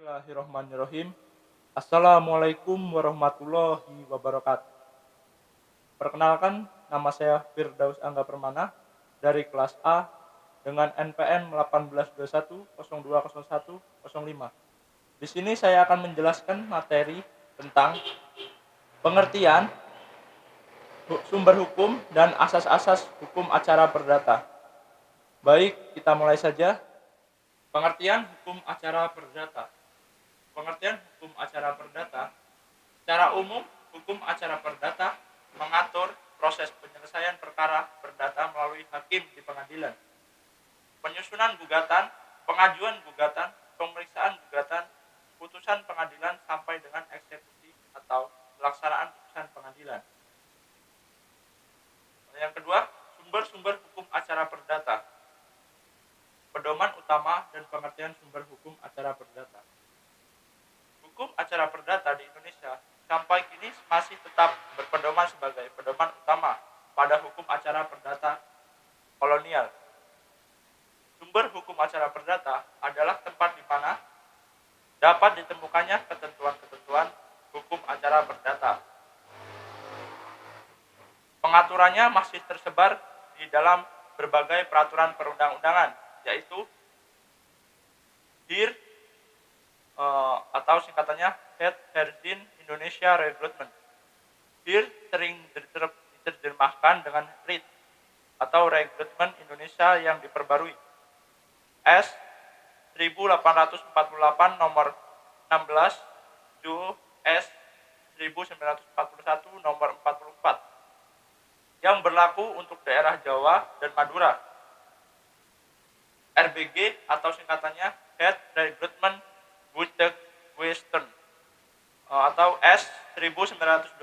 Bismillahirrahmanirrahim. Assalamualaikum warahmatullahi wabarakatuh. Perkenalkan, nama saya Firdaus Angga Permana dari kelas A dengan NPM 1821020105. Di sini saya akan menjelaskan materi tentang pengertian sumber hukum dan asas-asas hukum acara perdata. Baik, kita mulai saja. Pengertian hukum acara perdata. Pengertian hukum acara perdata. Secara umum, hukum acara perdata mengatur proses penyelesaian perkara perdata melalui hakim di pengadilan. Penyusunan gugatan, pengajuan gugatan, pemeriksaan gugatan, putusan pengadilan sampai dengan eksekusi atau pelaksanaan putusan pengadilan. Yang kedua, sumber-sumber hukum acara perdata. Pedoman utama dan pengertian sumber hukum acara perdata. Hukum acara perdata di Indonesia sampai kini masih tetap berpedoman sebagai pedoman utama pada hukum acara perdata kolonial. Sumber hukum acara perdata adalah tempat di mana dapat ditemukannya ketentuan-ketentuan hukum acara perdata. Pengaturannya masih tersebar di dalam berbagai peraturan perundang-undangan, yaitu DIR atau singkatannya Head-Herdin Indonesia Reglement. DIR sering diterjemahkan dengan RIT atau Reglement Indonesia yang diperbarui. S 1848 nomor 16 Jo S 1941 nomor 44 yang berlaku untuk daerah Jawa dan Madura. RBG atau singkatannya Head Reglement Butek Western atau S 1927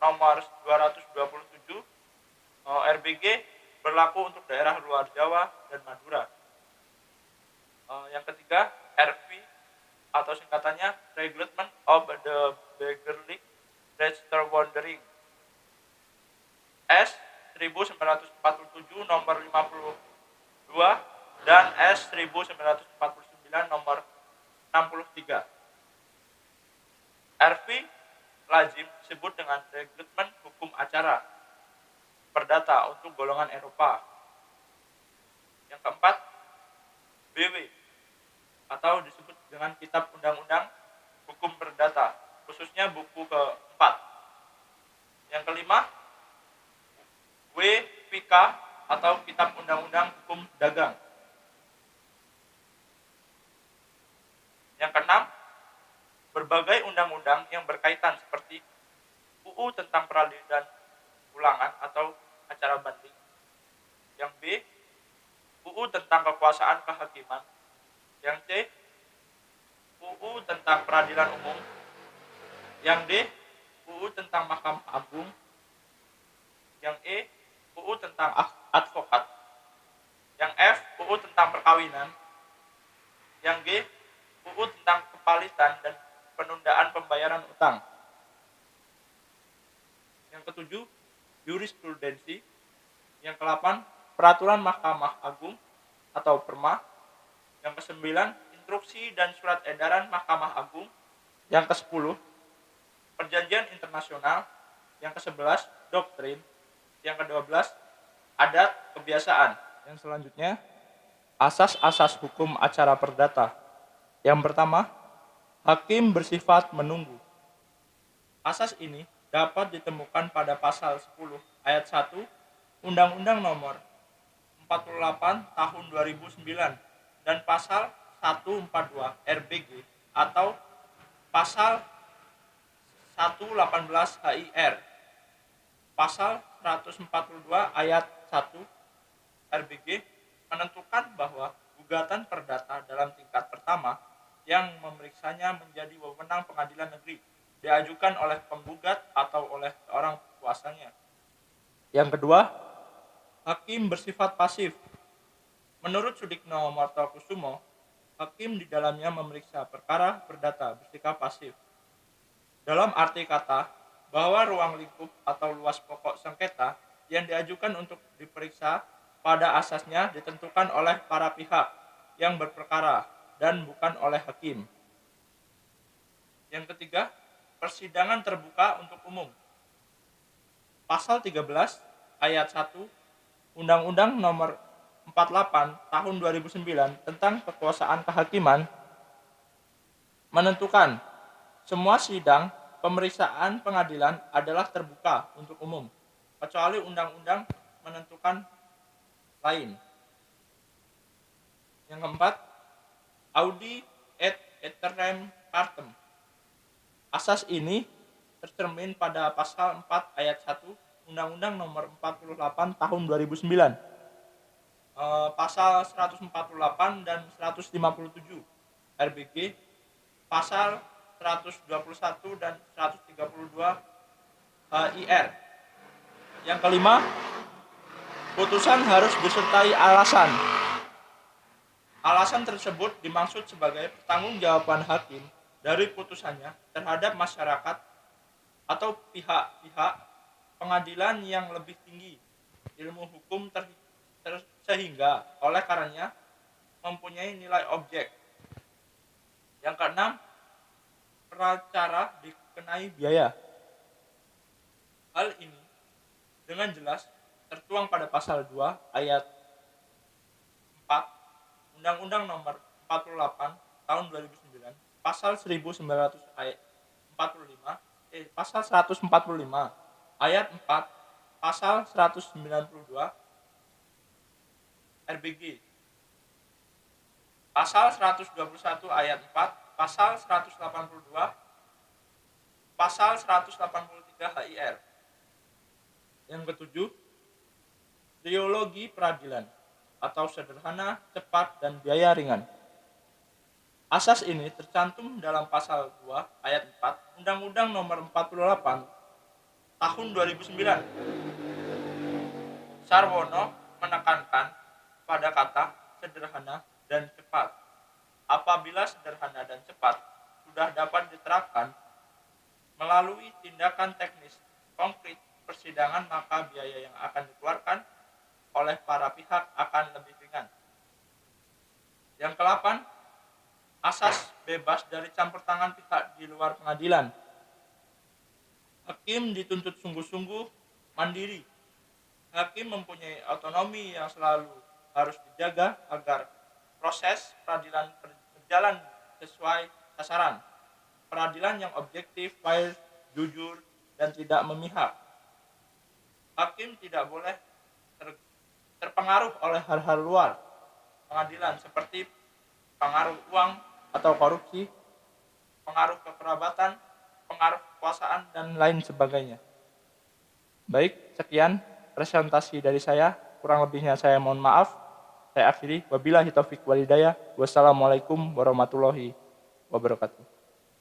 nomor 227 RBG berlaku untuk daerah luar Jawa dan Madura. Yang ketiga, RV atau singkatannya Reglement of the Beggarly Register Wandering S 1947 nomor 52 dan S 1949 nomor 63. RV lazim disebut dengan Reglement Hukum Acara Perdata untuk golongan Eropa. Yang keempat, BW atau disebut dengan Kitab Undang-Undang Hukum Perdata, khususnya buku keempat. Yang kelima, WPK atau Kitab Undang-Undang Hukum Dagang. Yang keenam, berbagai undang-undang yang berkaitan seperti UU tentang peradilan ulangan atau acara banding. Yang B, UU tentang kekuasaan kehakiman. Yang C, UU tentang peradilan umum. Yang D, UU tentang Mahkamah Agung. Yang E, UU tentang advokat. Yang F, UU tentang perkawinan. Yang G, UU tentang kepalitan dan penundaan pembayaran utang. Yang ketujuh, jurisprudensi. Yang ke-8, peraturan Mahkamah Agung atau Perma. Yang ke-9, instruksi dan surat edaran Mahkamah Agung. Yang ke-10, perjanjian internasional. Yang ke-11, doktrin. Yang ke-12, adat kebiasaan. Yang selanjutnya, asas-asas hukum acara perdata. Yang pertama, hakim bersifat menunggu. Asas ini dapat ditemukan pada pasal 10 ayat 1 Undang-Undang Nomor 48 Tahun 2009 dan pasal 142 RBG atau pasal 118 HIR. Pasal 142 ayat 1 RBG menentukan bahwa gugatan perdata dalam tingkat pertama yang memeriksanya menjadi wewenang pengadilan negeri diajukan oleh penggugat atau oleh seorang kuasanya. Yang kedua, hakim bersifat pasif. Menurut Sudikno Martokusumo, hakim di dalamnya memeriksa perkara perdata bersikap pasif. Dalam arti kata, bahwa ruang lingkup atau luas pokok sengketa yang diajukan untuk diperiksa pada asasnya ditentukan oleh para pihak yang berperkara dan bukan oleh hakim. Yang ketiga, persidangan terbuka untuk umum. Pasal 13 ayat 1 Undang-Undang Nomor 48 Tahun 2009 tentang Kekuasaan Kehakiman menentukan semua sidang pemeriksaan pengadilan adalah terbuka untuk umum, kecuali undang-undang menentukan lain. Yang keempat, audi et iterum partem. Asas ini tercermin pada pasal 4 ayat 1 Undang-Undang Nomor 48 Tahun 2009, pasal 148 dan 157 RBG, pasal 121 dan 132 HIR. Yang kelima, putusan harus disertai alasan. Alasan tersebut dimaksud sebagai pertanggungjawaban hakim dari putusannya terhadap masyarakat atau pihak-pihak pengadilan yang lebih tinggi ilmu hukum sehingga oleh karenanya mempunyai nilai objek. Yang keenam, peracara dikenai biaya. Hal ini dengan jelas tertuang pada pasal 2 ayat 4 Undang-Undang Nomor 48 Tahun 2009, pasal 1945, pasal 145 ayat 4, pasal 192 RBG, pasal 121 ayat 4, pasal 182, pasal 183 HIR. Yang ketujuh, teologi peradilan atau sederhana, cepat, dan biaya ringan. Asas ini tercantum dalam pasal 2 ayat 4 Undang-Undang Nomor 48 Tahun 2009. Sarwono menekankan pada kata sederhana dan cepat. Apabila sederhana dan cepat sudah dapat diterapkan melalui tindakan teknis konkret persidangan, maka biaya yang akan dikeluarkan oleh para pihak akan lebih ringan. Yang ke-8, asas bebas dari campur tangan pihak di luar pengadilan. Hakim dituntut sungguh-sungguh mandiri. Hakim mempunyai otonomi yang selalu harus dijaga agar proses peradilan berjalan sesuai sasaran. Peradilan yang objektif, fair, jujur, dan tidak memihak. Hakim tidak boleh terpengaruh oleh hal-hal luar pengadilan seperti pengaruh uang atau korupsi, pengaruh kekerabatan, pengaruh kekuasaan, dan lain sebagainya. Baik, sekian presentasi dari saya. Kurang lebihnya saya mohon maaf. Saya akhiri. Wabillahi taufiq walhidayah. Wassalamualaikum warahmatullahi wabarakatuh.